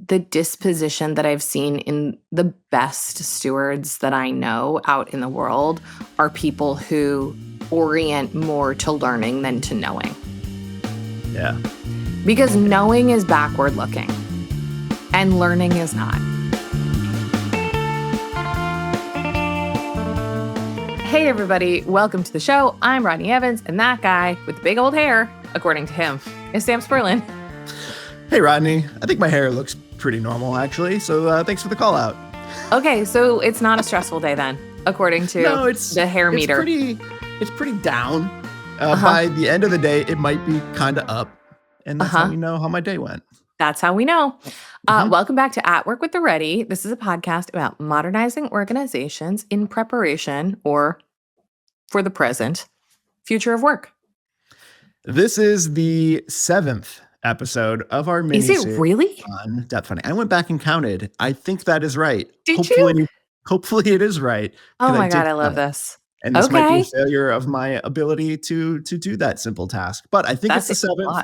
the disposition that I've seen in the best stewards that I know out in the world are people who orient more to learning than to knowing. Yeah. Because knowing is backward looking and learning is not. Hey everybody, welcome to the show. I'm Rodney Evans, and that guy with the big old hair, according to him, is Sam Spurlin. Hey Rodney, I think my hair looks pretty normal actually, so thanks for the call out. Okay, so it's not a stressful day then, according to the hair meter. It's pretty down. By the end of the day, it might be kind of up, and that's how we know how my day went. That's how we know. Welcome back to At Work with the Ready. This is a podcast about modernizing organizations in preparation or, for the present, future of work. This is the 7th episode of our miniseries. Is it really? On Depthfinding. I went back and counted. I think that is right. You? Hopefully it is right. Oh my God, I love this. And this might be a failure of my ability to do that simple task. But I think it's the 7th.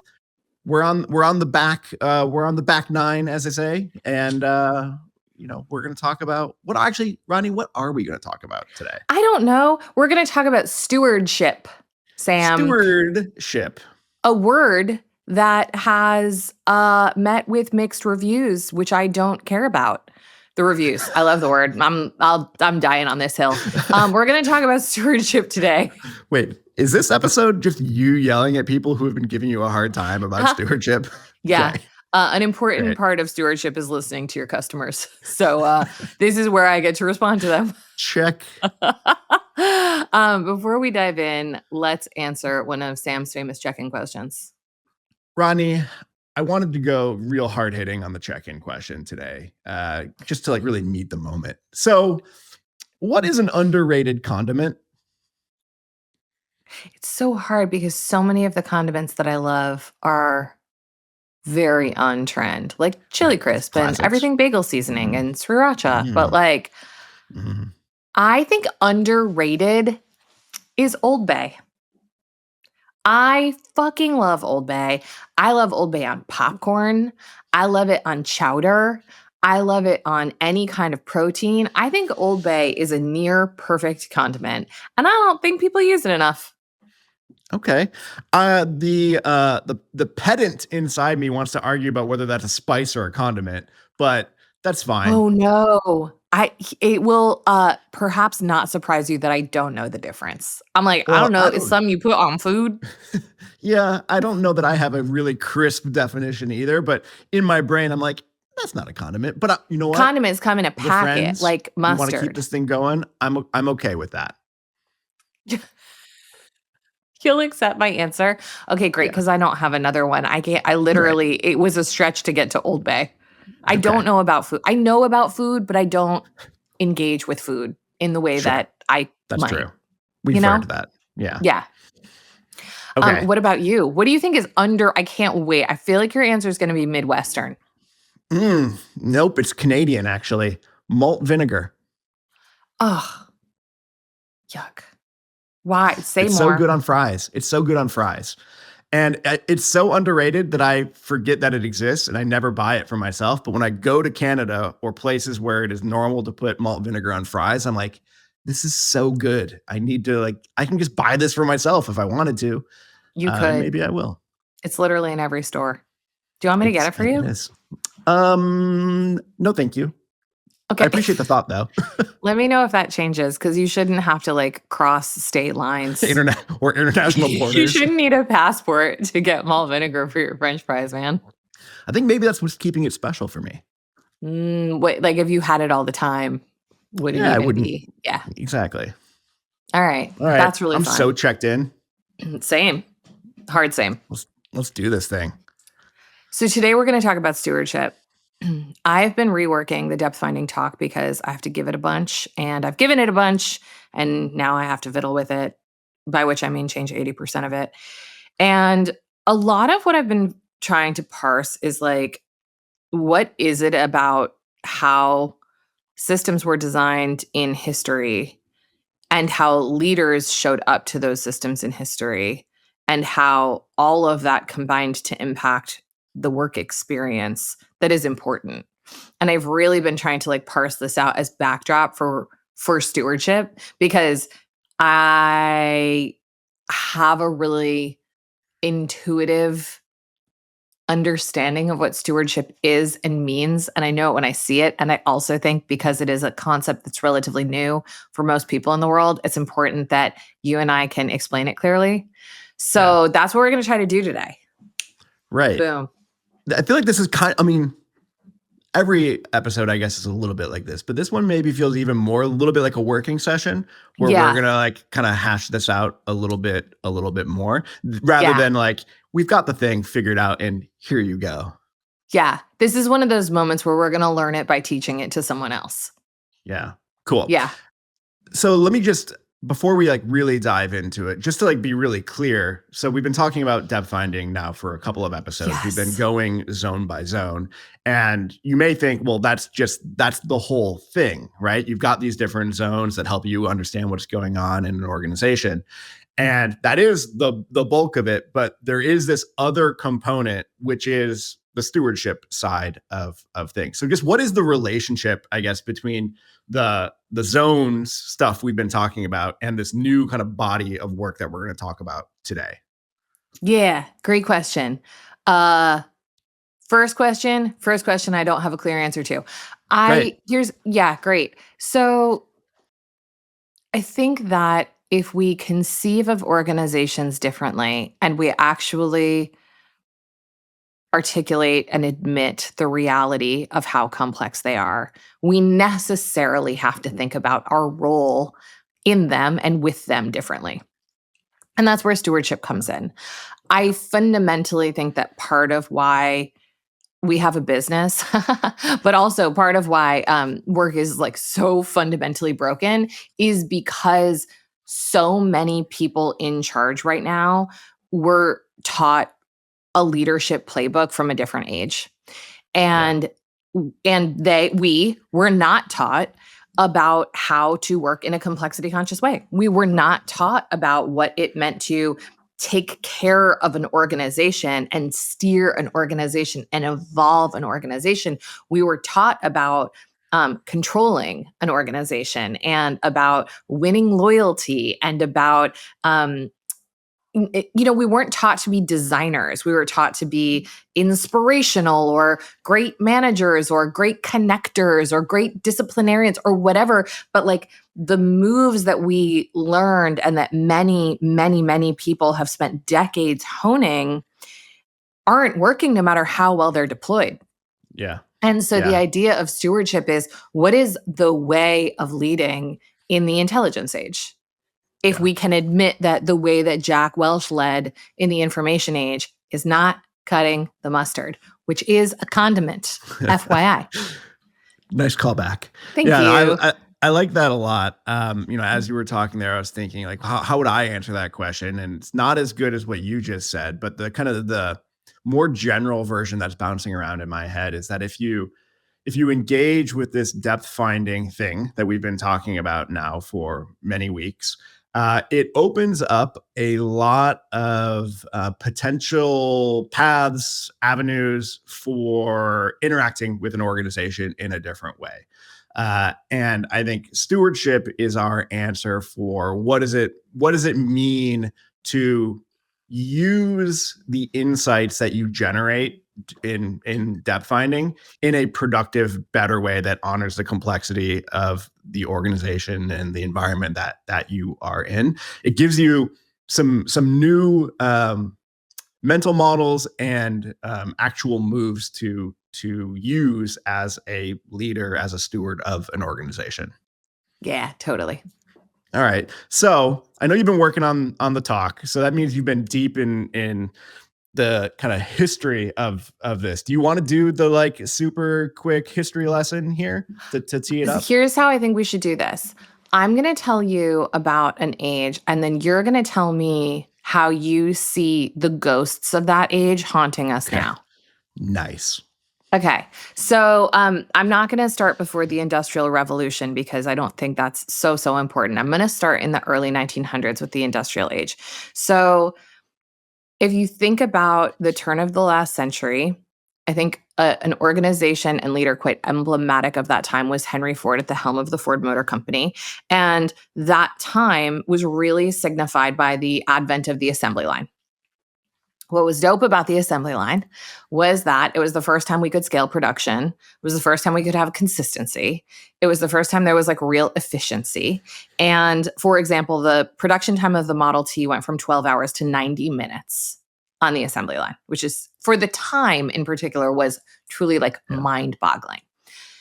We're on the back 9, as I say, and we're going to talk about Rodney, what are we going to talk about today? I don't know. We're going to talk about stewardship, Sam. Stewardship, a word that has met with mixed reviews, which I don't care about. The reviews. I love the word. I'm dying on this hill. We're going to talk about stewardship today. Wait, is this episode just you yelling at people who have been giving you a hard time about stewardship? Yeah. Okay. An important part of stewardship is listening to your customers. So this is where I get to respond to them. Check. Before we dive in, let's answer one of Sam's famous check-in questions. Rodney, I wanted to go real hard hitting on the check-in question today, just to really meet the moment. So what is an underrated condiment? It's so hard because so many of the condiments that I love are very on trend, like chili crisp and everything bagel seasoning and sriracha. But I think underrated is Old Bay. I fucking love Old Bay. I love Old Bay on popcorn. I love it on chowder. I love it on any kind of protein. I think Old Bay is a near perfect condiment, and I don't think people use it enough. Okay. The pedant inside me wants to argue about whether that's a spice or a condiment, but that's fine. Oh no. It will perhaps not surprise you that I don't know the difference. I'm like, I don't know. It's something you put on food. Yeah, I don't know that I have a really crisp definition either, but in my brain, I'm like, that's not a condiment. But you know what? Condiments come in a packet, friends, like mustard. You want to keep this thing going? I'm okay with that. You'll accept my answer? Okay, great, because I don't have another one. I literally, it was a stretch to get to Old Bay. I don't know about food. I know about food, but I don't engage with food in the way that I That's might. True. We've heard that. Yeah. Yeah. Okay. What about you? What do you think is I can't wait. I feel like your answer is going to be Midwestern. Nope, it's Canadian, actually. Malt vinegar. Oh, yuck. Why? Say it's more. So good on fries. It's so good on fries. And it's so underrated that I forget that it exists and I never buy it for myself. But when I go to Canada or places where it is normal to put malt vinegar on fries, I'm like, this is so good. I need to I can just buy this for myself if I wanted to. You could. Maybe I will. It's literally in every store. Do you want me to get it for you? It is. No, thank you. Okay. I appreciate the thought, though. Let me know if that changes, because you shouldn't have to cross state lines. Or international borders. You shouldn't need a passport to get malt vinegar for your French fries, man. I think maybe that's what's keeping it special for me. Wait, if you had it all the time, wouldn't it wouldn't be? Yeah. Exactly. All right. That's really fun. I'm so checked in. Same. Hard same. Let's do this thing. So today we're going to talk about stewardship. I've been reworking the Depthfinding talk because I have to give it a bunch, and I've given it a bunch, and now I have to fiddle with it, by which I mean change 80% of it. And a lot of what I've been trying to parse is what is it about how systems were designed in history and how leaders showed up to those systems in history and how all of that combined to impact the work experience that is important And I've really been trying to like parse this out as backdrop for stewardship, because I have a really intuitive understanding of what stewardship is and means. And I know it when I see it. And I also think because it is a concept that's relatively new for most people in the world, it's important that you and I can explain it clearly. So that's what we're going to try to do today. Right. Boom. I feel like this is I mean, every episode, I guess, is a little bit like this, but this one maybe feels even more, a little bit like a working session where we're going to like kind of hash this out a little bit more rather than like, we've got the thing figured out and here you go. Yeah. This is one of those moments where we're going to learn it by teaching it to someone else. Yeah. Cool. Yeah. So let me just, before we like really dive into it, just to like be really clear. So we've been talking about depth finding now for a couple of episodes. Yes. We've been going zone by zone. And you may think, well, that's the whole thing, right? You've got these different zones that help you understand what's going on in an organization. And that is the bulk of it. But there is this other component, which is the stewardship side of things. So just what is the relationship, I guess, between the zones stuff we've been talking about and this new kind of body of work that we're going to talk about today? Yeah, great question. First question I don't have a clear answer to. Great. So I think that if we conceive of organizations differently and we actually articulate and admit the reality of how complex they are, we necessarily have to think about our role in them and with them differently. And that's where stewardship comes in. I fundamentally think that part of why we have a business, but also part of why work is like so fundamentally broken is because so many people in charge right now were taught a leadership playbook from a different age. And we were not taught about how to work in a complexity conscious way. We were not taught about what it meant to take care of an organization and steer an organization and evolve an organization. We were taught about controlling an organization and about winning loyalty and about we weren't taught to be designers. We were taught to be inspirational or great managers or great connectors or great disciplinarians or whatever. But like the moves that we learned and that many, many, many people have spent decades honing aren't working no matter how well they're deployed. Yeah. And so the idea of stewardship is, what is the way of leading in the intelligence age? If we can admit that the way that Jack Welch led in the information age is not cutting the mustard, which is a condiment, FYI. Nice callback. Thank you. I like that a lot. As you were talking there, I was thinking like, how would I answer that question? And it's not as good as what you just said, but the kind of the more general version that's bouncing around in my head is that if you engage with this depth finding thing that we've been talking about now for many weeks, it opens up a lot of potential paths, avenues for interacting with an organization in a different way. And I think stewardship is our answer for what does it mean to use the insights that you generate in depth finding in a productive, better way that honors the complexity of the organization and the environment that you are in. It gives you some new mental models and actual moves to use as a leader, as a steward of an organization. Yeah, totally. All right. So I know you've been working on the talk. So that means you've been deep in the kind of history of this. Do you want to do the like super quick history lesson here to tee it up? Here's how I think we should do this. I'm going to tell you about an age, and then you're going to tell me how you see the ghosts of that age haunting us now. Nice. Okay. So I'm not going to start before the Industrial Revolution because I don't think that's so important. I'm going to start in the early 1900s with the Industrial Age. So if you think about the turn of the last century, I think an organization and leader quite emblematic of that time was Henry Ford at the helm of the Ford Motor Company. And that time was really signified by the advent of the assembly line. What was dope about the assembly line was that it was the first time we could scale production. It was the first time we could have consistency. It was the first time there was like real efficiency. And for example, the production time of the Model T went from 12 hours to 90 minutes on the assembly line, which is for the time in particular was truly like Yeah. mind-boggling.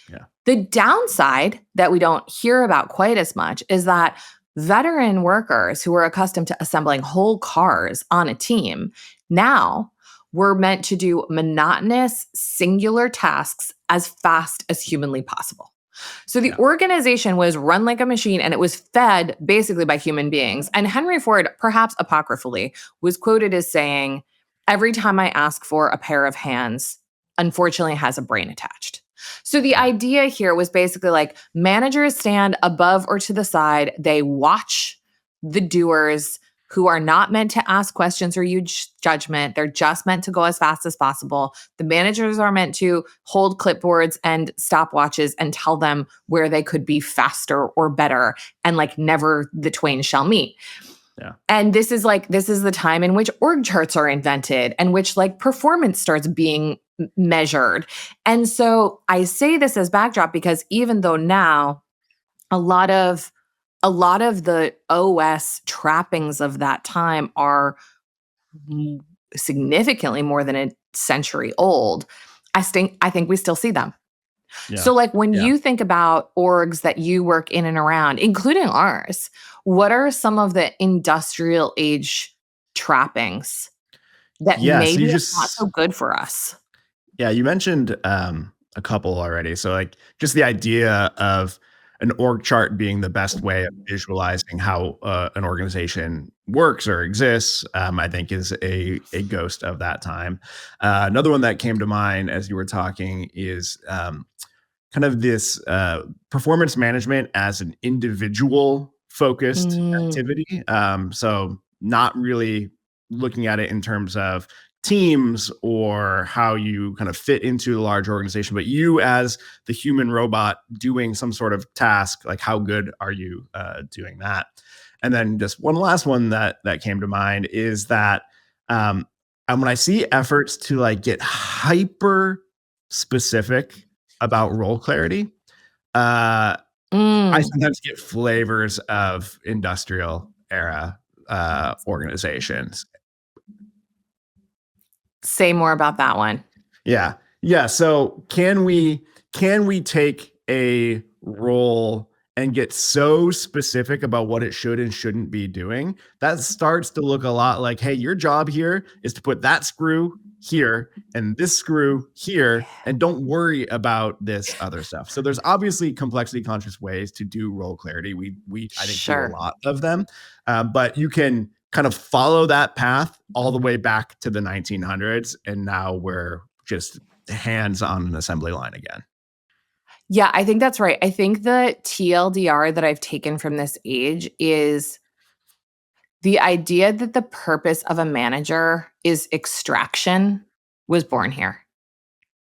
Yeah. The downside that we don't hear about quite as much is that veteran workers who were accustomed to assembling whole cars on a team now were meant to do monotonous, singular tasks as fast as humanly possible. So the Yeah. organization was run like a machine and it was fed basically by human beings. And Henry Ford, perhaps apocryphally, was quoted as saying, "Every time I ask for a pair of hands, unfortunately, it has a brain attached." So the Yeah. idea here was basically like managers stand above or to the side, they watch the doers who are not meant to ask questions or use judgment. They're just meant to go as fast as possible. The managers are meant to hold clipboards and stopwatches and tell them where they could be faster or better, and like never the twain shall meet. Yeah. And this is the time in which org charts are invented and which like performance starts being measured. And so I say this as backdrop because even though now a lot of the OS trappings of that time are significantly more than a century old, I think we still see them. Yeah. So like when Yeah. you think about orgs that you work in and around, including ours, what are some of the industrial age trappings that Yeah. So maybe you are not just so good for us? Yeah, you mentioned a couple already. So, like, just the idea of an org chart being the best way of visualizing how an organization works or exists, I think is a ghost of that time. Another one that came to mind as you were talking is kind of this performance management as an individual focused Mm, activity. So not really looking at it in terms of teams or how you kind of fit into a large organization, but you as the human robot doing some sort of task, like how good are you doing that? And then just one last one that came to mind is that um, and when I see efforts to like get hyper specific about role clarity, uh, I mm. sometimes get flavors of industrial era organizations. Say more about that one. Yeah. Yeah. So can we take a role and get so specific about what it should and shouldn't be doing? That starts to look a lot like, hey, your job here is to put that screw here and this screw here, and don't worry about this other stuff. So there's obviously complexity conscious ways to do role clarity. We I think do a Sure. lot of them, but you can kind of follow that path all the way back to the 1900s, and now we're just hands on an assembly line again. Yeah, I think that's right. I think the TLDR that I've taken from this age is the idea that the purpose of a manager is extraction was born here,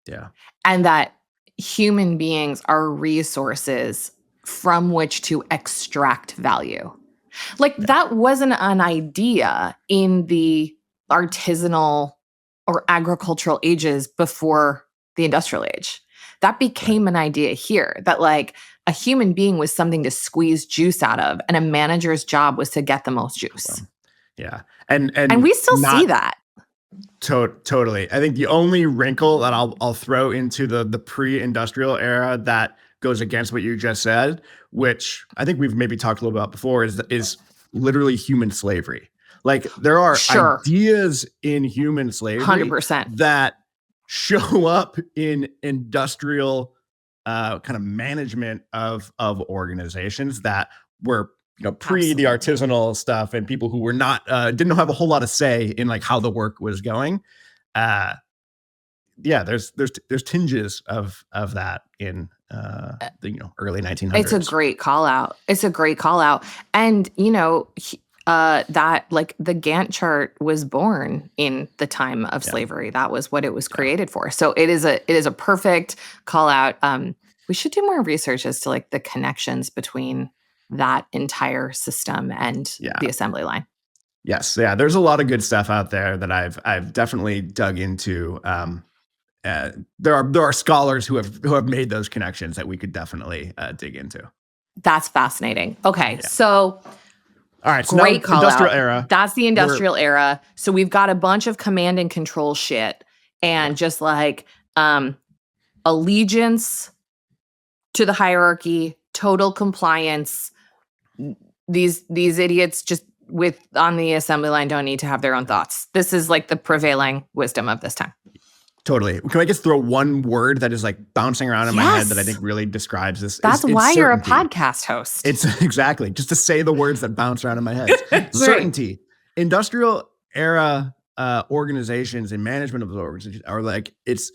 Yeah. and that human beings are resources from which to extract value. Like Yeah. that wasn't an idea in the artisanal or agricultural ages before the industrial age. That Right. became an idea here that like a human being was something to squeeze juice out of, and a manager's job was to get the most juice. Yeah. And And and we still see not that. totally. I think the only wrinkle that I'll throw into the pre-industrial era that goes against what you just said, which I think we've maybe talked a little about before, is literally human slavery. Like there are Sure. ideas in human slavery 100%. that show up in industrial kind of management of organizations that were pre the Absolutely. artisanal stuff, and people who were not didn't have a whole lot of say in like how the work was going. uh yeah, there's tinges of that in the early It's a 1900s. great call out. It's a great call out. And, that like the Gantt chart was born in the time of slavery. That was what it was created for. So it is a perfect call out. We should do more research as to like the connections between that entire system and the assembly line. Yes. Yeah. There's a lot of good stuff out there that I've definitely dug into. There are scholars who have made those connections that we could definitely dig into. That's fascinating. Okay. So all right. So great now call industrial out. era. That's the industrial era. So we've got a bunch of command and control shit and just like allegiance to the hierarchy, total compliance. These idiots just on the assembly line don't need to have their own thoughts. This is like the prevailing wisdom of this time. Totally. Can I just throw one word that is like bouncing around in my head that I think really describes this? That's why you're a podcast host. It's exactly just to say the words that bounce around in my head. Certainty. Industrial era organizations and management of those organizations are like, it's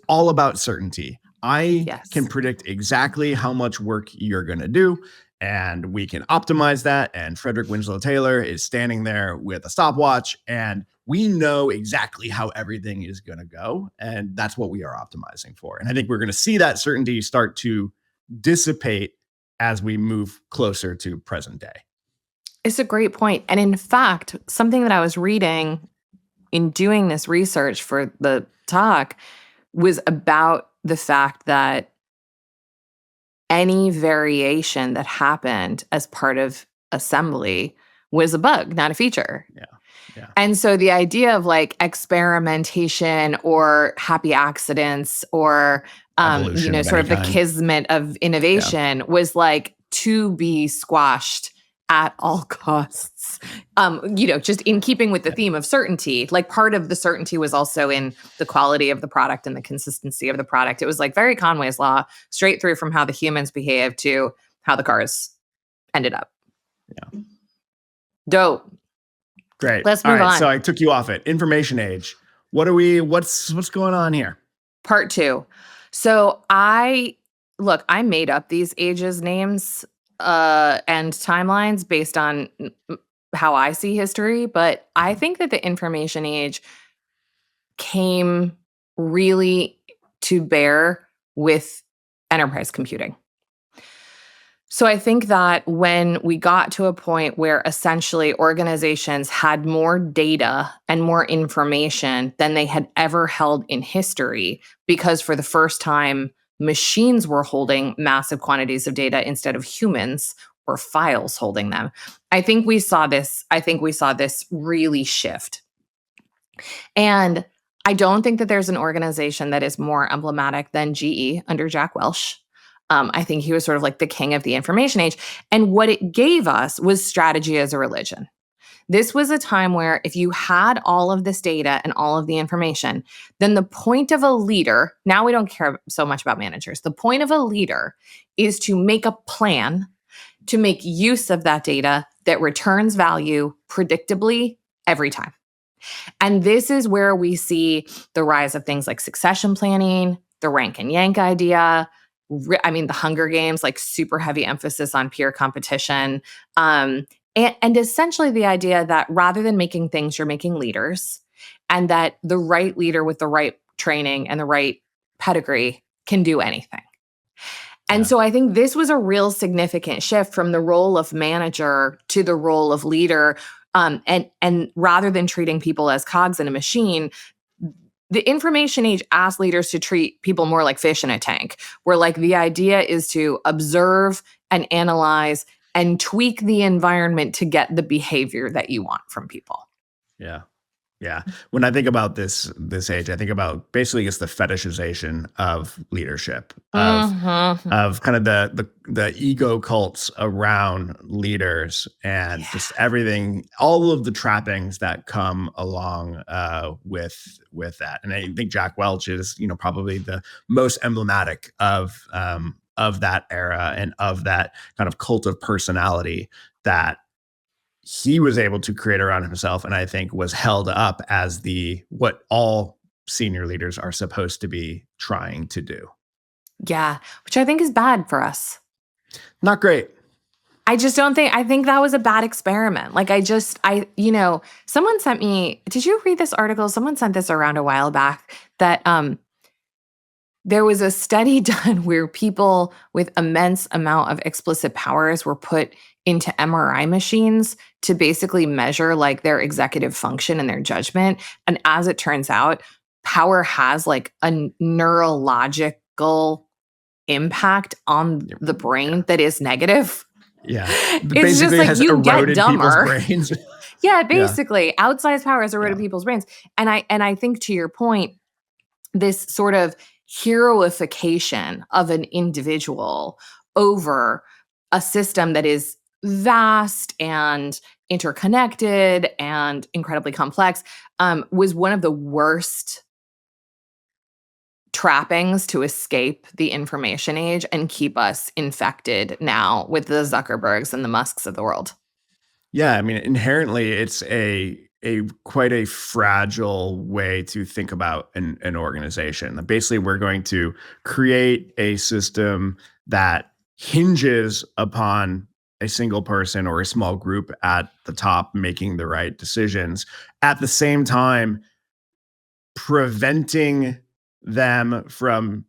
all about certainty. I can predict exactly how much work you're going to do, and we can optimize that. And Frederick Winslow Taylor is standing there with a stopwatch, and we know exactly how everything is going to go. And that's what we are optimizing for. And I think we're going to see that certainty start to dissipate as we move closer to present day. It's a great point. And in fact, something that I was reading in doing this research for the talk was about the fact that any variation that happened as part of assembly was a bug, not a feature. Yeah. And so the idea of like experimentation or happy accidents or, sort of the kismet of innovation was like to be squashed at all costs. Just in keeping with the theme of certainty, like part of the certainty was also in the quality of the product and the consistency of the product. It was like very Conway's Law, straight through from how the humans behaved to how the cars ended up. Yeah. Dope. Great. Let's move on. So I took you off it. Information age. What's going on here? Part 2. So I made up these ages names and timelines based on how I see history, but I think that the information age came really to bear with enterprise computing. So I think that when we got to a point where essentially organizations had more data and more information than they had ever held in history, because for the first time, machines were holding massive quantities of data instead of humans or files holding them. I think we saw this really shift. And I don't think that there's an organization that is more emblematic than GE under Jack Welch. I think he was sort of like the king of the information age. And what it gave us was strategy as a religion. This was a time where if you had all of this data and all of the information, then the point of a leader, now we don't care so much about managers, the point of a leader is to make a plan to make use of that data that returns value predictably every time. And this is where we see the rise of things like succession planning, the rank and yank idea, the Hunger Games, like super heavy emphasis on peer competition. And essentially the idea that rather than making things, you're making leaders, and that the right leader with the right training and the right pedigree can do anything. And so I think this was a real significant shift from the role of manager to the role of leader. And rather than treating people as cogs in a machine, the information age asked leaders to treat people more like fish in a tank, where like the idea is to observe and analyze and tweak the environment to get the behavior that you want from people. Yeah. Yeah. When I think about this age, I think about basically just the fetishization of leadership, of kind of the ego cults around leaders, and just everything, all of the trappings that come along with that. And I think Jack Welch is, probably the most emblematic of that era and of that kind of cult of personality that he was able to create around himself, and I think was held up as what all senior leaders are supposed to be trying to do. Yeah, which I think is bad for us. Not great. I just don't think, I think that was a bad experiment. Like someone sent me, did you read this article? Someone sent this around a while back that there was a study done where people with immense amount of explicit powers were put into MRI machines to basically measure like their executive function and their judgment. And as it turns out, power has like a neurological impact on the brain that is negative. Yeah. It's Basically, just it like has you get eroded dumber. people's brains. Yeah, basically, outsized power has eroded Yeah. people's brains. And I think to your point, this sort of heroification of an individual over a system that is vast and interconnected and incredibly complex was one of the worst trappings to escape the information age and keep us infected now with the Zuckerbergs and the Musks of the world. Yeah, I mean, inherently, it's a quite a fragile way to think about an organization. Basically, we're going to create a system that hinges upon a single person or a small group at the top making the right decisions. At the same time, preventing them from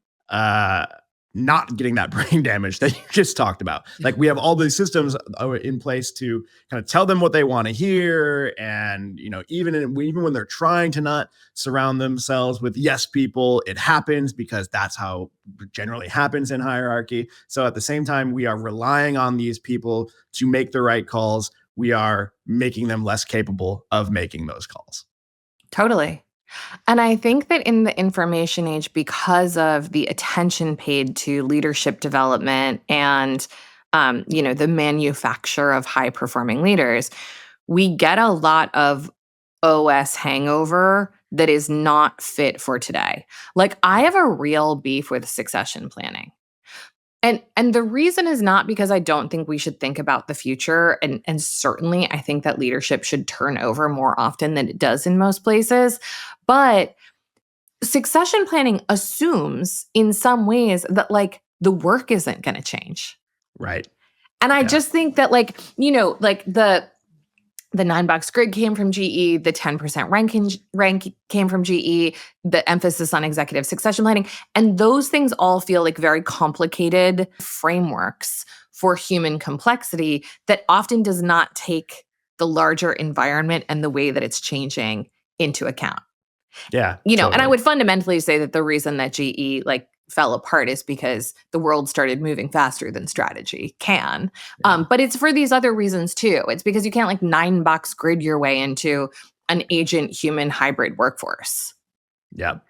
not getting that brain damage that you just talked about. Like, we have all these systems in place to kind of tell them what they want to hear, and even when they're trying to not surround themselves with yes people, it happens because that's how it generally happens in hierarchy. So at the same time, we are relying on these people to make the right calls. We are making them less capable of making those calls. Totally. And I think that in the information age, because of the attention paid to leadership development and, the manufacture of high performing leaders, we get a lot of OS hangover that is not fit for today. Like, I have a real beef with succession planning. And the reason is not because I don't think we should think about the future. And certainly I think that leadership should turn over more often than it does in most places. But succession planning assumes in some ways that like the work isn't going to change. Right. And I just think that like the 9-box grid came from GE, the 10% rank came from GE, the emphasis on executive succession planning. And those things all feel like very complicated frameworks for human complexity that often does not take the larger environment and the way that it's changing into account. Yeah. And I totally. would fundamentally say that the reason that GE like fell apart is because the world started moving faster than strategy can. But it's for these other reasons too. It's because you can't like 9-box grid your way into an agent human hybrid workforce. Yep.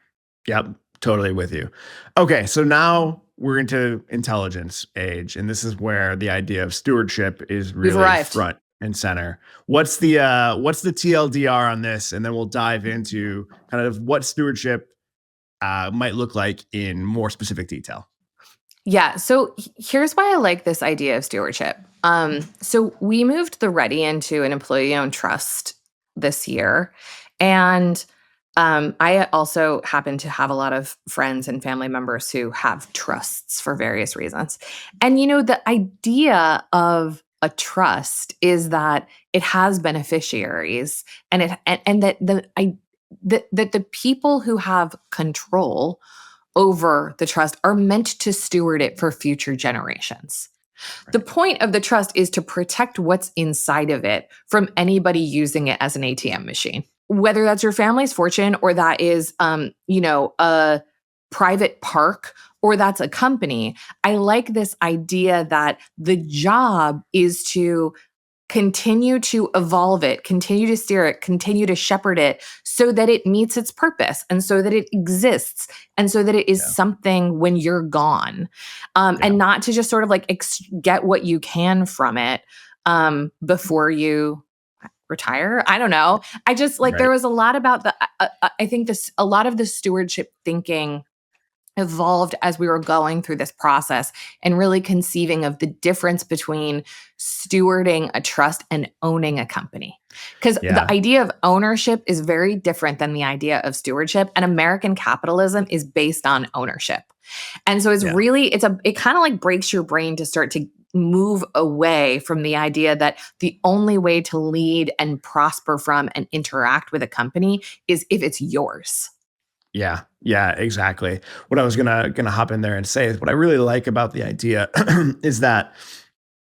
Totally with you. Okay. So now we're into intelligence age. And this is where the idea of stewardship is really front and center. What's the TLDR on this? And then we'll dive into kind of what stewardship might look like in more specific detail. Yeah. So here's why I like this idea of stewardship. So we moved the Ready into an employee-owned trust this year. And I also happen to have a lot of friends and family members who have trusts for various reasons. And, the idea of a trust is that it has beneficiaries and that the people who have control over the trust are meant to steward it for future generations. Right. The point of the trust is to protect what's inside of it from anybody using it as an ATM machine, whether that's your family's fortune or that is, a private park or that's a company. I like this idea that the job is to continue to evolve it, continue to steer it, continue to shepherd it so that it meets its purpose and so that it exists and so that it is something when you're gone, and not to just sort of like get what you can from it before you retire. I don't know. I just like there was a lot about I think a lot of the stewardship thinking evolved as we were going through this process and really conceiving of the difference between stewarding a trust and owning a company. Because the idea of ownership is very different than the idea of stewardship. And American capitalism is based on ownership. And so it's really, it kind of like breaks your brain to start to move away from the idea that the only way to lead and prosper from and interact with a company is if it's yours. Yeah. Yeah, exactly. What I was gonna hop in there and say is what I really like about the idea is that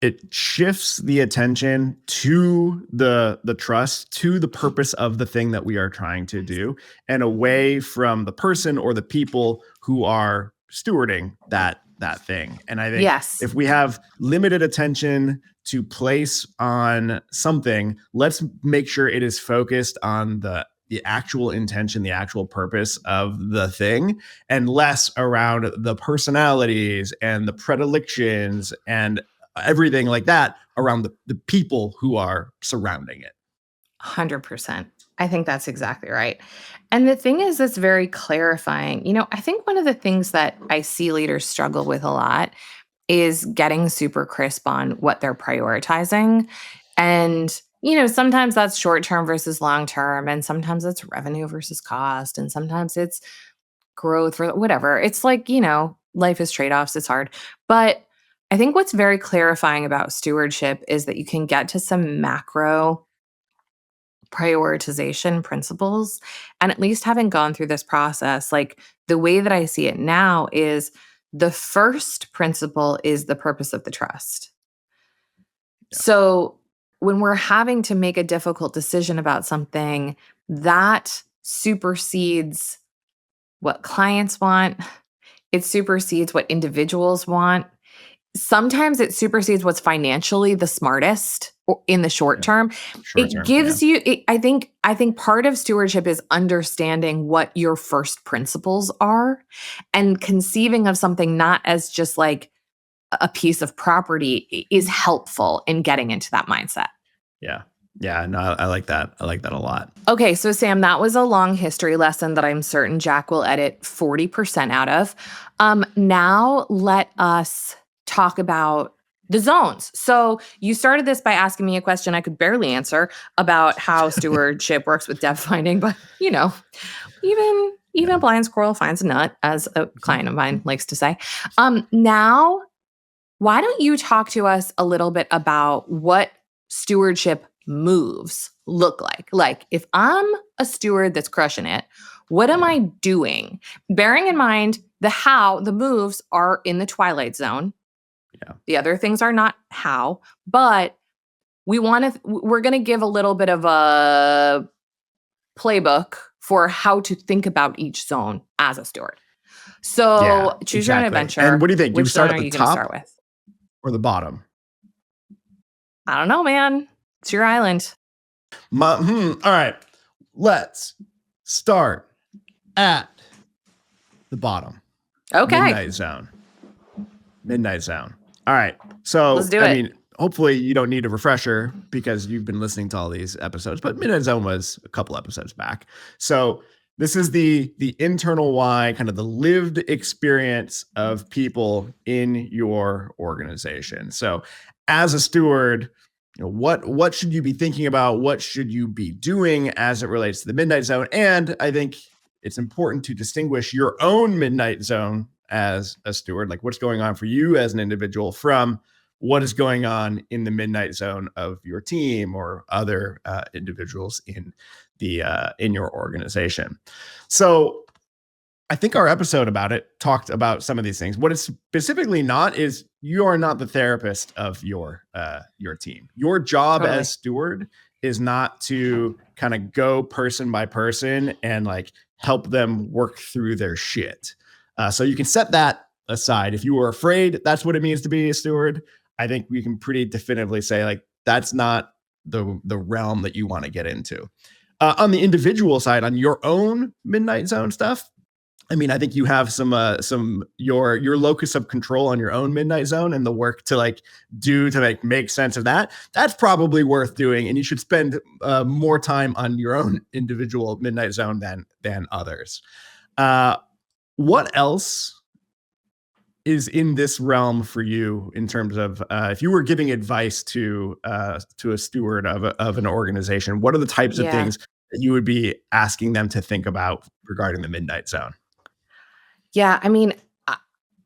it shifts the attention to the trust, to the purpose of the thing that we are trying to do, and away from the person or the people who are stewarding that thing. And I think Yes. if we have limited attention to place on something, let's make sure it is focused on the actual intention, the actual purpose of the thing, and less around the personalities and the predilections and everything like that around the people who are surrounding it. 100%. I think that's exactly right. And the thing is, it's very clarifying. I think one of the things that I see leaders struggle with a lot is getting super crisp on what they're prioritizing. And, sometimes that's short term versus long term. And sometimes it's revenue versus cost. And sometimes it's growth or whatever. It's like, life is trade offs. It's hard. But I think what's very clarifying about stewardship is that you can get to some macro prioritization principles. And at least having gone through this process, like the way that I see it now is the first principle is the purpose of the trust. Yeah. So when we're having to make a difficult decision about something, that supersedes what clients want, it supersedes what individuals want. Sometimes it supersedes what's financially the smartest in the short Yeah. term. Short It term. Yeah. gives you I think part of stewardship is understanding what your first principles are and conceiving of something not as just like a piece of property is helpful in getting into that mindset. Yeah. Yeah. No, I like that. I like that a lot. Okay, so Sam, that was a long history lesson that I'm certain Jack will edit 40% out of. Now let us talk about the zones. So you started this by asking me a question I could barely answer about how stewardship works with depth finding, but even Yeah. a blind squirrel finds a nut, as a client of mine likes to say. Now, why don't you talk to us a little bit about what stewardship moves look like? Like, if I'm a steward that's crushing it, what am I doing? Bearing in mind the moves are in the Twilight Zone. Yeah. The other things are not how, but we're going to give a little bit of a playbook for how to think about each zone as a steward. Yeah, So choose your own exactly. adventure. And what do you think? Do you Which start zone at are the you going to start top with? or the bottom? I don't know, man. It's your island. All right. Let's start at the bottom. Okay. Midnight Zone. Midnight Zone. All right. So, Let's do I it. mean, hopefully you don't need a refresher because you've been listening to all these episodes, but Midnight Zone was a couple episodes back. So this is the internal why, kind of the lived experience of people in your organization. So as a steward, what should you be thinking about? What should you be doing as it relates to the Midnight Zone? And I think it's important to distinguish your own Midnight Zone as a steward, like what's going on for you as an individual from what is going on in the Midnight Zone of your team or other individuals in your organization. So I think our episode about it talked about some of these things. What it's specifically not is you are not the therapist of your team. Your job Totally. as steward is not to kind of go person by person and like help them work through their shit. So you can set that aside. If you were afraid that's what it means to be a steward, I think we can pretty definitively say like that's not the realm that you want to get into. On the individual side, on your own Midnight Zone stuff, I mean, I think you have some your locus of control on your own Midnight Zone and the work to like do to like make sense of that. That's probably worth doing, and you should spend more time on your own individual Midnight Zone than others. What else is in this realm for you in terms of if you were giving advice to a steward of an organization? What are the types of things that you would be asking them to think about regarding the Midnight Zone? Yeah, I mean,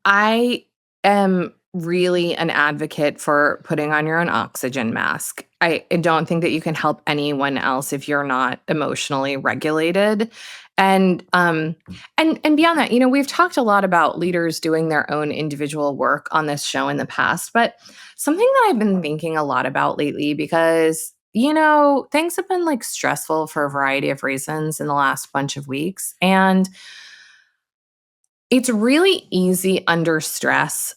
I am really an advocate for putting on your own oxygen mask. I don't think that you can help anyone else if you're not emotionally regulated. And beyond that, we've talked a lot about leaders doing their own individual work on this show in the past, but something that I've been thinking a lot about lately because things have been like stressful for a variety of reasons in the last bunch of weeks. And it's really easy under stress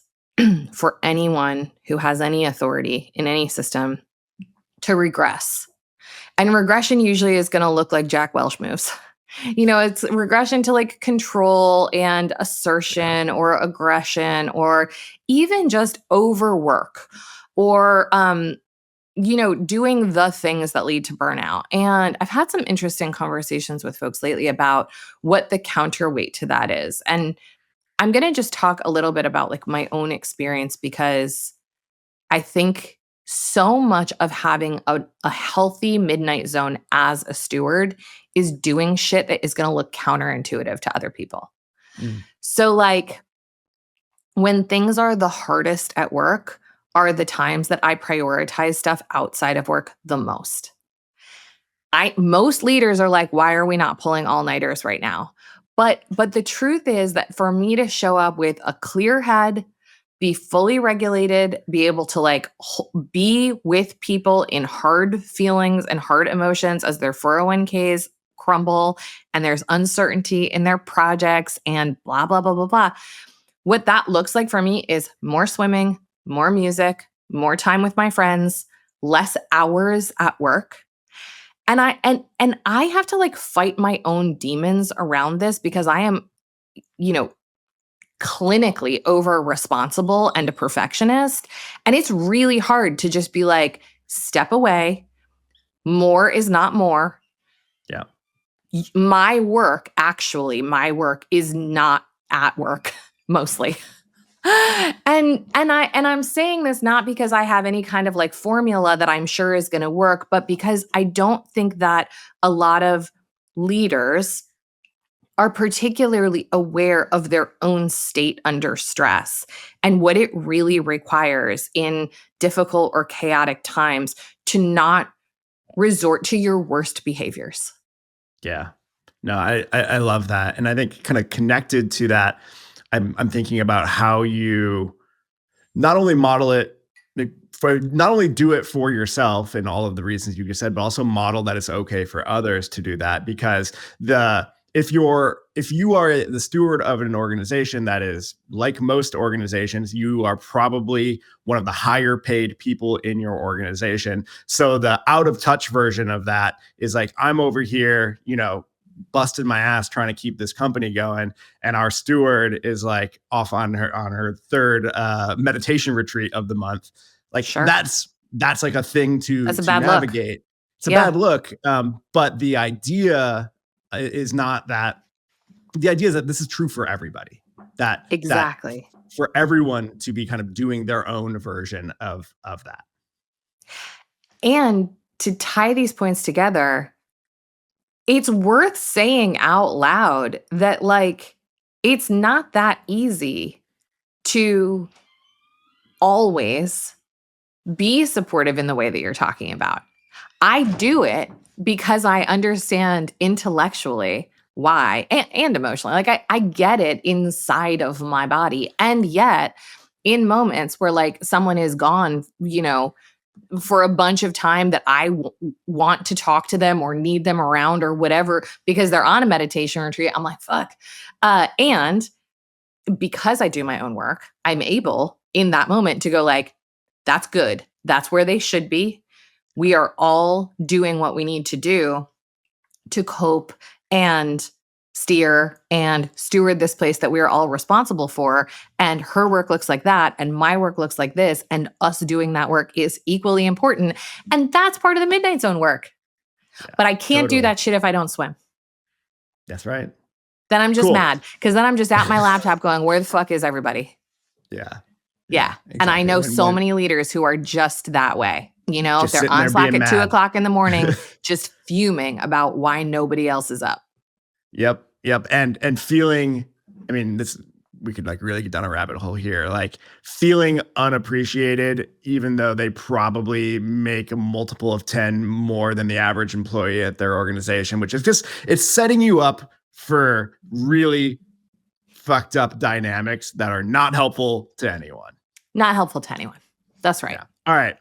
for anyone who has any authority in any system to regress. And regression usually is going to look like Jack Welch moves. It's regression to like control and assertion or aggression or even just overwork or, doing the things that lead to burnout. And I've had some interesting conversations with folks lately about what the counterweight to that is. And I'm going to just talk a little bit about like my own experience because I think so much of having a healthy midnight zone as a steward is doing shit that is going to look counterintuitive to other people. Mm. So like when things are the hardest at work are the times that I prioritize stuff outside of work the most. Most leaders are like, why are we not pulling all-nighters right now? But the truth is that for me to show up with a clear head, be fully regulated, be able to like be with people in hard feelings and hard emotions as their 401ks crumble and there's uncertainty in their projects and blah, blah, blah, blah, blah. What that looks like for me is more swimming, more music, more time with my friends, less hours at work. And I have to like fight my own demons around this because I am, clinically over responsible and a perfectionist. And it's really hard to just be like, step away. More is not more. Yeah. My work is not at work mostly. And I'm saying this not because I have any kind of like formula that I'm sure is going to work, but because I don't think that a lot of leaders are particularly aware of their own state under stress and what it really requires in difficult or chaotic times to not resort to your worst behaviors. Yeah. No, I love that. And I think kind of connected to that, I'm thinking about how you not only model it not only do it for yourself and all of the reasons you just said, but also model that it's okay for others to do that. Because if you are the steward of an organization that is like most organizations, you are probably one of the higher paid people in your organization. So the out of touch version of that is like, I'm over here, busted my ass trying to keep this company going, and our steward is like off on her third meditation retreat of the month. Like Sure. that's like a thing to navigate. Look. It's a bad look. But the idea is not that. The idea is that this is true for everybody. Exactly. That for everyone to be kind of doing their own version of that. And to tie these points together, it's worth saying out loud that like it's not that easy to always be supportive in the way that you're talking about. I do it because I understand intellectually why and emotionally. Like I get it inside of my body. And yet in moments where like someone is gone, for a bunch of time that I want to talk to them or need them around or whatever, because they're on a meditation retreat, I'm like, fuck. And because I do my own work, I'm able in that moment to go like, that's good. That's where they should be. We are all doing what we need to do to cope and steer and steward this place that we are all responsible for. And her work looks like that. And my work looks like this. And us doing that work is equally important. And that's part of the Midnight Zone work. Yeah, but I can't do that shit if I don't swim. That's right. Then I'm just mad because then I'm just at my laptop going, where the fuck is everybody? Yeah. Yeah. Exactly. And I know so many leaders who are just that way. If they're on Slack at 2 o'clock in the morning, just fuming about why nobody else is up. Yep. And feeling, I mean, this we could like really get down a rabbit hole here, like feeling unappreciated, even though they probably make a multiple of 10 more than the average employee at their organization, which is just, it's setting you up for really fucked up dynamics that are not helpful to anyone. Not helpful to anyone. That's right. Yeah. All right.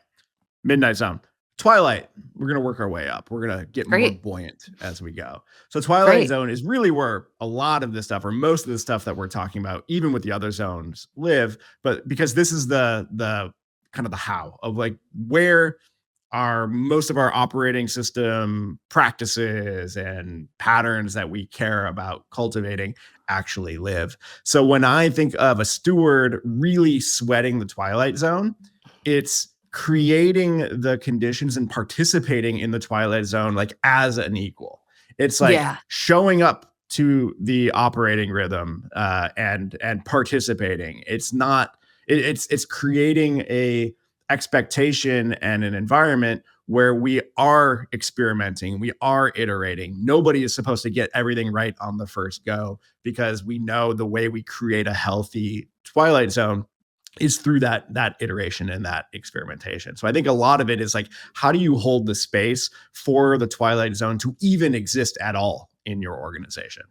Midnight Zone. Twilight, we're going to work our way up. We're going to get more buoyant as we go. So Twilight Zone is really where a lot of this stuff, or most of the stuff that we're talking about, even with the other zones, live. But because this is the kind of the how of like where are most of our operating system practices and patterns that we care about cultivating actually live. So when I think of a steward really sweating the Twilight Zone, it's creating the conditions and participating in the Twilight Zone like as an equal. It's like showing up to the operating rhythm and participating. It's not. It's creating a expectation and an environment where we are experimenting, we are iterating. Nobody is supposed to get everything right on the first go, because we know the way we create a healthy Twilight Zone is through that iteration and that experimentation. So I think a lot of it is like, how do you hold the space for the Twilight Zone to even exist at all in your organization?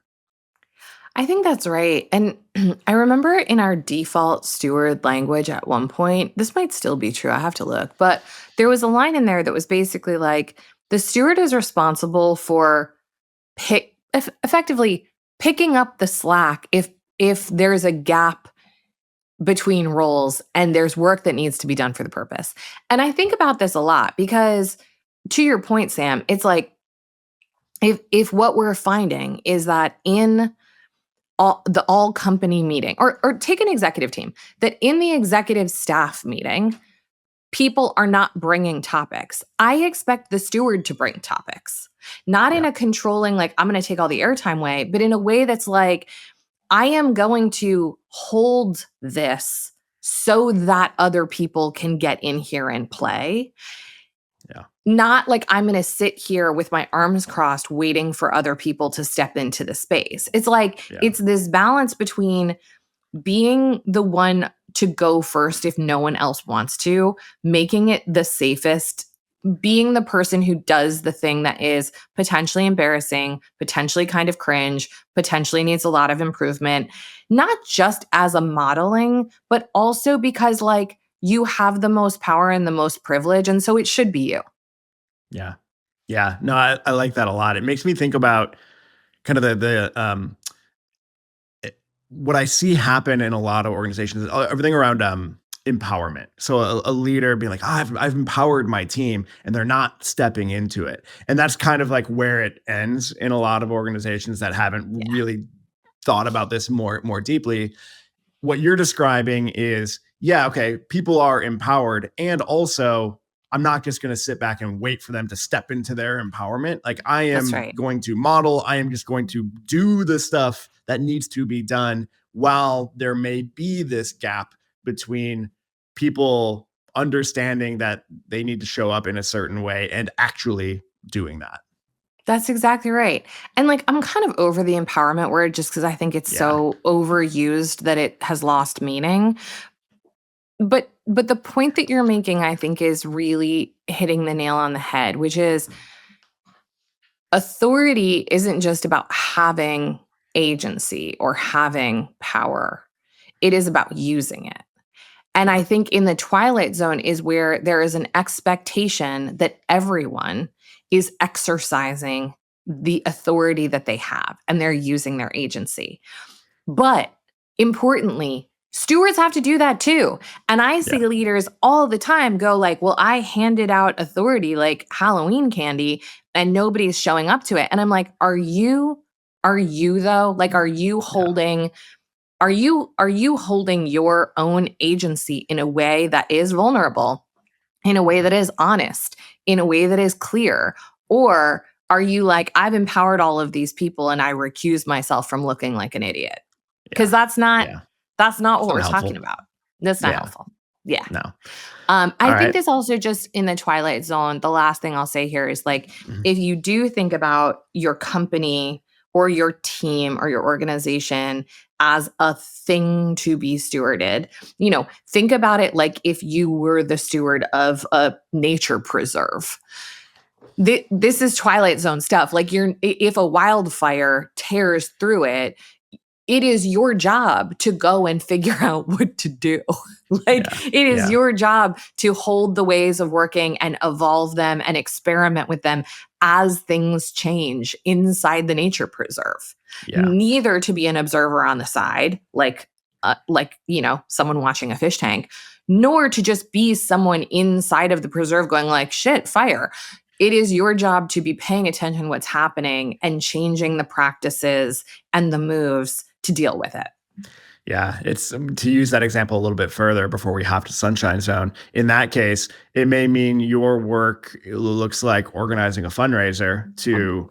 I think that's right. And I remember in our default steward language at one point, this might still be true, I have to look, but there was a line in there that was basically like, the steward is responsible for effectively picking up the slack if there's a gap between roles and there's work that needs to be done for the purpose. And I think about this a lot because, to your point, Sam, it's like, if what we're finding is that in all company meeting, or take an executive team, that in the executive staff meeting, people are not bringing topics. I expect the steward to bring topics, not in a controlling, like, I'm going to take all the airtime way, but in a way that's like, I am going to hold this so that other people can get in here and play. Yeah. Not like I'm going to sit here with my arms crossed waiting for other people to step into the space. It's like, it's this balance between being the one to go first if no one else wants to, making it the safest, being the person who does the thing that is potentially embarrassing, potentially kind of cringe, potentially needs a lot of improvement, not just as a modeling, but also because like you have the most power and the most privilege. And so it should be you. Yeah. Yeah. No, I like that a lot. It makes me think about kind of what I see happen in a lot of organizations, everything around empowerment. So a leader being like, I've empowered my team, and they're not stepping into it. And that's kind of like where it ends in a lot of organizations that haven't really thought about this more deeply. What you're describing is, okay, people are empowered, and also I'm not just going to sit back and wait for them to step into their empowerment. Like, I am going to model, I am just going to do the stuff that needs to be done, while there may be this gap between people understanding that they need to show up in a certain way and actually doing that. That's exactly right. And like, I'm kind of over the empowerment word just because I think it's so overused that it has lost meaning. But the point that you're making, I think, is really hitting the nail on the head, which is authority isn't just about having agency or having power. It is about using it. And I think in the Twilight Zone is where there is an expectation that everyone is exercising the authority that they have and they're using their agency. But importantly, stewards have to do that too. And I see leaders all the time go like, well, I handed out authority like Halloween candy and nobody's showing up to it. And I'm like, are you though? Like, are you holding your own agency in a way that is vulnerable, in a way that is honest, in a way that is clear? Or are you like, I've empowered all of these people and I recuse myself from looking like an idiot? Because that's not what we're talking about. That's not helpful. Yeah. No. I think this also just in the Twilight Zone, the last thing I'll say here is like, if you do think about your company or your team or your organization as a thing to be stewarded. Think about it like if you were the steward of a nature preserve. This is Twilight Zone stuff. Like if a wildfire tears through it, it is your job to go and figure out what to do. It is your job to hold the ways of working and evolve them and experiment with them as things change inside the nature preserve. Yeah. Neither to be an observer on the side, like someone watching a fish tank, nor to just be someone inside of the preserve going like, shit, fire. It is your job to be paying attention to what's happening and changing the practices and the moves to deal with it. Yeah, it's to use that example a little bit further before we hop to Sunshine Zone. In that case, it may mean your work looks like organizing a fundraiser to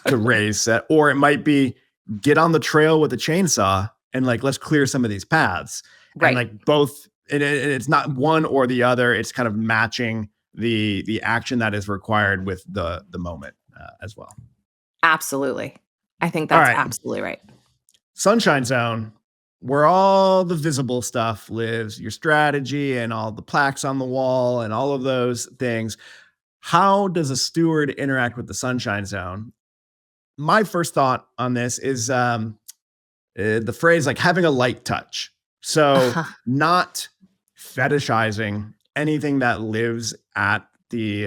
raise that, or it might be get on the trail with a chainsaw and let's clear some of these paths. Right. And both, and it's not one or the other. It's kind of matching the action that is required with the moment as well. Absolutely. I think that's absolutely right. Sunshine Zone, where all the visible stuff lives, your strategy and all the plaques on the wall and all of those things. How does a steward interact with the Sunshine Zone? My first thought on this is the phrase having a light touch. So not fetishizing anything that lives at the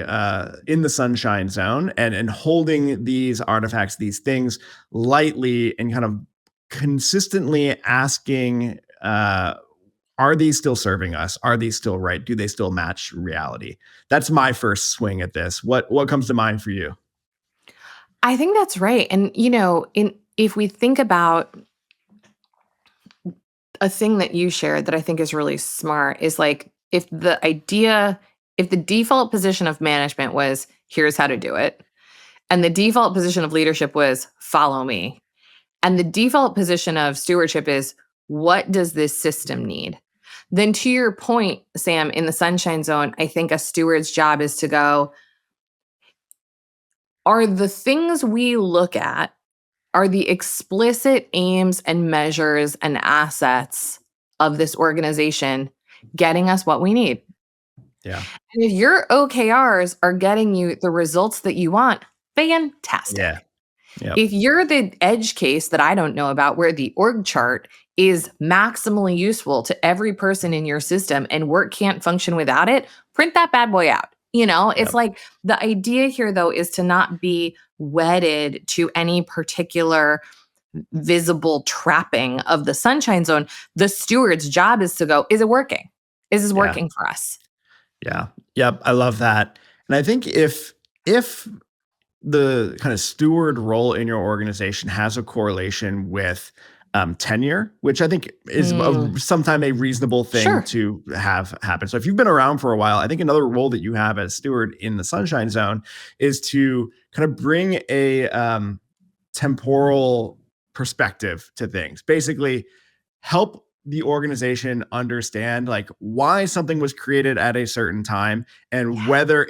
in the Sunshine Zone and holding these artifacts, these things lightly and kind of consistently asking, are these still serving us? Are these still right? Do they still match reality? That's my first swing at this. What comes to mind for you? I think that's right. And if we think about a thing that you shared that I think is really smart is if the default position of management was here's how to do it, and the default position of leadership was follow me, and the default position of stewardship is what does this system need? Then to your point, Sam, in the Sunshine Zone, I think a steward's job is to go, are the things we look at, are the explicit aims and measures and assets of this organization getting us what we need? Yeah. And if your OKRs are getting you the results that you want, fantastic. Yeah. Yep. If you're the edge case that I don't know about where the org chart is maximally useful to every person in your system and work can't function without it, print that bad boy out. It's the idea here, though, is to not be wedded to any particular visible trapping of the Sunshine Zone. The steward's job is to go, is it working? Is this working for us? Yeah. Yep. I love that. And I think if the kind of steward role in your organization has a correlation with tenure, which I think is sometimes a reasonable thing to have happen. So if you've been around for a while, I think another role that you have as steward in the Sunshine Zone is to kind of bring a temporal perspective to things. Basically, help the organization understand why something was created at a certain time and whether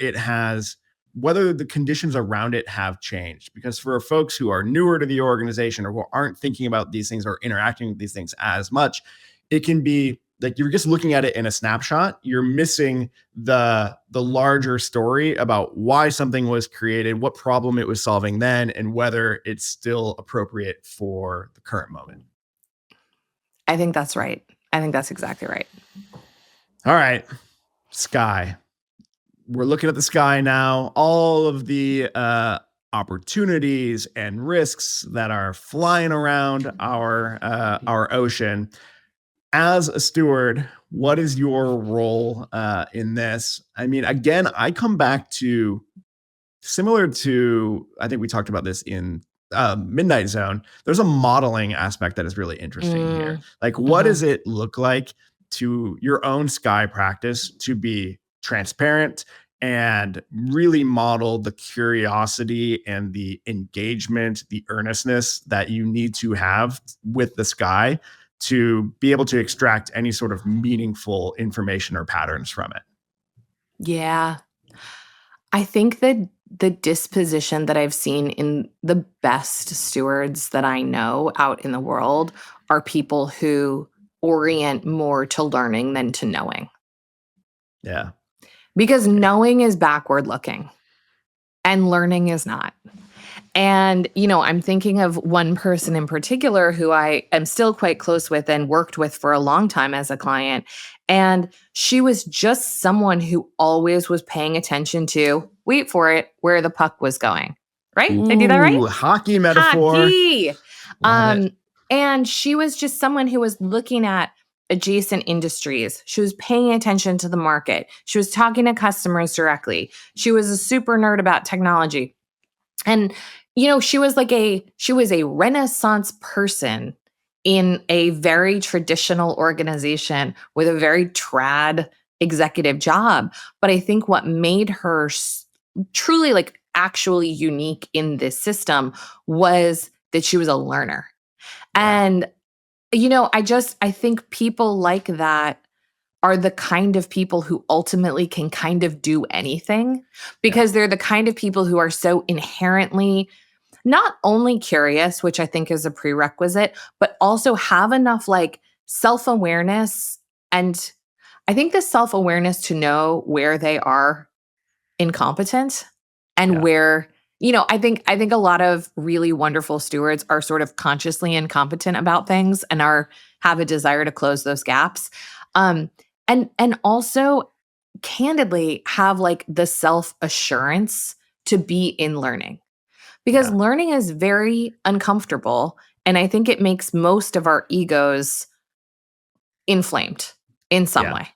the conditions around it have changed. Because for folks who are newer to the organization or who aren't thinking about these things or interacting with these things as much, it can be you're just looking at it in a snapshot. You're missing the larger story about why something was created, what problem it was solving then, and whether it's still appropriate for the current moment. I think that's right. I think that's exactly right. All right. Sky. We're looking at the sky now. All of the opportunities and risks that are flying around our ocean. As a steward, what is your role in this? I mean, again, I come back to similar to, I think we talked about this in Midnight Zone. There's a modeling aspect that is really interesting here. What does it look like to your own sky practice to be transparent and really model the curiosity and the engagement, the earnestness that you need to have with the sky to be able to extract any sort of meaningful information or patterns from it? Yeah. I think that the disposition that I've seen in the best stewards that I know out in the world are people who orient more to learning than to knowing. Yeah. Because knowing is backward looking and learning is not. And, I'm thinking of one person in particular who I am still quite close with and worked with for a long time as a client. And she was just someone who always was paying attention to, wait for it, where the puck was going. Right? Did I do that right? Ooh, hockey metaphor. Hockey. Love it. And she was just someone who was looking at adjacent industries. She was paying attention to the market. She was talking to customers directly. She was a super nerd about technology. And she was a Renaissance person in a very traditional organization with a very trad executive job. But I think what made her truly actually unique in this system was that she was a learner. Yeah. And, I think people like that are the kind of people who ultimately can kind of do anything because they're the kind of people who are so inherently not only curious, which I think is a prerequisite, but also have enough self-awareness. And I think the self-awareness to know where they are incompetent and Yeah. where, I think a lot of really wonderful stewards are sort of consciously incompetent about things and have a desire to close those gaps. And also candidly have the self-assurance to be in learning. Because Yeah. learning is very uncomfortable. And I think it makes most of our egos inflamed in some Yeah. way.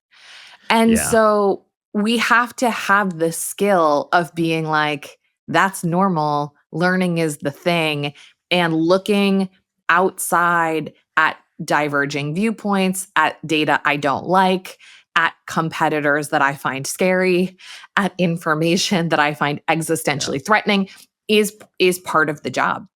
And Yeah. so we have to have the skill of being that's normal. Learning is the thing. And looking outside at diverging viewpoints, at data I don't like, at competitors that I find scary, at information that I find Yeah. existentially threatening is part of the job.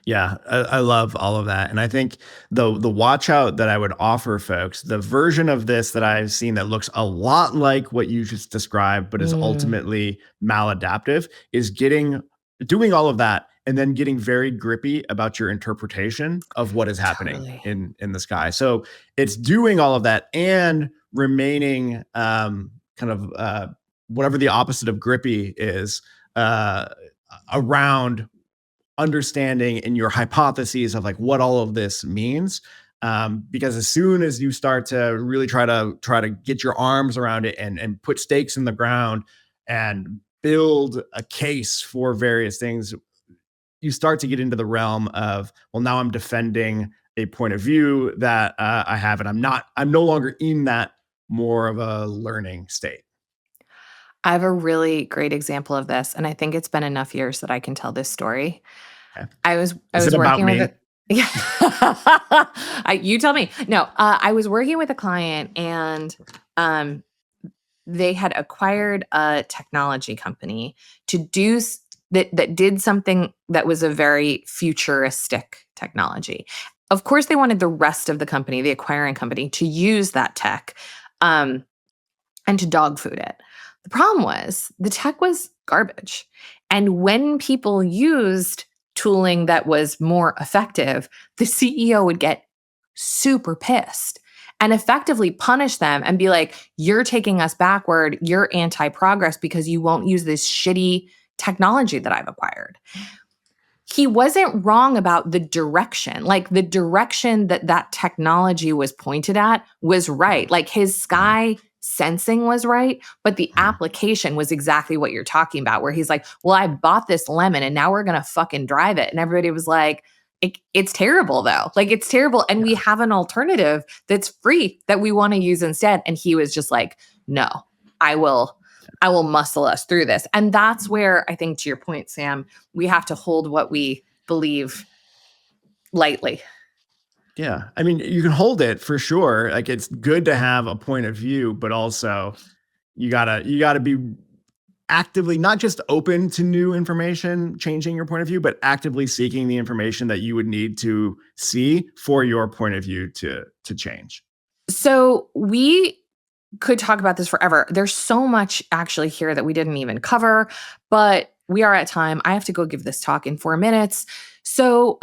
Yeah, I love all of that. And I think the watch out that I would offer folks, the version of this that I've seen that looks a lot like what you just described, but is Mm, ultimately maladaptive, is doing all of that and then getting very grippy about your interpretation of what is happening totally. in the sky. So it's doing all of that and remaining kind of whatever the opposite of grippy is uh, around understanding and your hypotheses of what all of this means. Because as soon as you start to really try to get your arms around it and put stakes in the ground and build a case for various things, you start to get into the realm of, well, now I'm defending a point of view that I have, and I'm no longer in that more of a learning state. I have a really great example of this, and I think it's been enough years that I can tell this story. Okay. I Is it was about working with me? a yeah. You tell me. No, I was working with a client and um they had acquired a technology company to do that did something that was a very futuristic technology. Of course, they wanted the rest of the company, the acquiring company, to use that tech um, and to dog food it. The problem was the tech was garbage. And when people used tooling that was more effective, the CEO would get super pissed and effectively punish them and be like, you're taking us backward. You're anti progress because you won't use this shitty technology that I've acquired. He wasn't wrong about the direction. The direction that that technology was pointed at was right. His Mhm, sky sensing was right, but the mhm. application was exactly what you're talking about, where he's like, well, I bought this lemon and now we're going to fucking drive it. And everybody was like, it's terrible though. It's terrible. And we Yeah, have an alternative that's free that we want to use instead. And he was just like, no, I will. I will muscle us through this. And that's where I think, to your point, Sam, we have to hold what we believe lightly. yeah. I mean, you can hold it for sure. It's good to have a point of view, but also you gotta be actively not just open to new information, changing your point of view, but actively seeking the information that you would need to see for your point of view to change. So we could talk about this forever. There's so much actually here that we didn't even cover, but we are at time. I have to go give this talk in 4 minutes. So,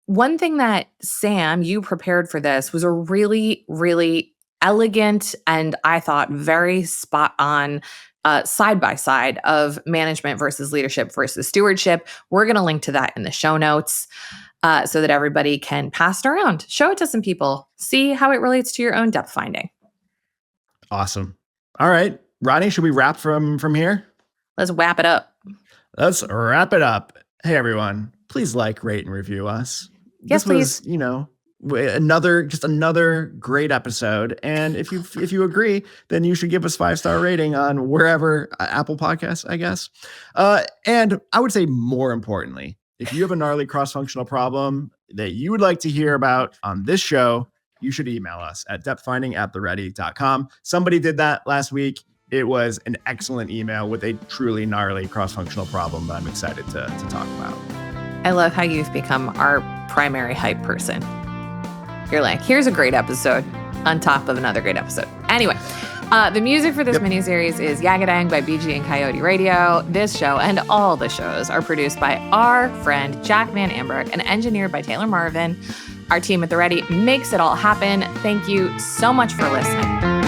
one thing that Sam, you prepared for this was a really, really elegant and I thought very spot on side by side of management versus leadership versus stewardship. We're going to link to that in the show notes so that everybody can pass it around, show it to some people, see how it relates to your own depth finding. Awesome. All right, Rodney, should we wrap from here? Let's wrap it up. Let's wrap it up. Hey, everyone, please like, rate, and review us. Yes, this was, another great episode. And if you agree, then you should give us 5-star rating on wherever, Apple Podcasts, I guess. And I would say more importantly, if you have a gnarly cross-functional problem that you would like to hear about on this show, you should email us at depthfinding@theready.com. Somebody did that last week. It was an excellent email with a truly gnarly cross-functional problem that I'm excited to talk about. I love how you've become our primary hype person. You're like, here's a great episode on top of another great episode. Anyway, the music for this miniseries is Yagadang by BG and Coyote Radio. This show and all the shows are produced by our friend Jack Van Ambrook and engineered by Taylor Marvin. Our team at The Ready makes it all happen. Thank you so much for listening.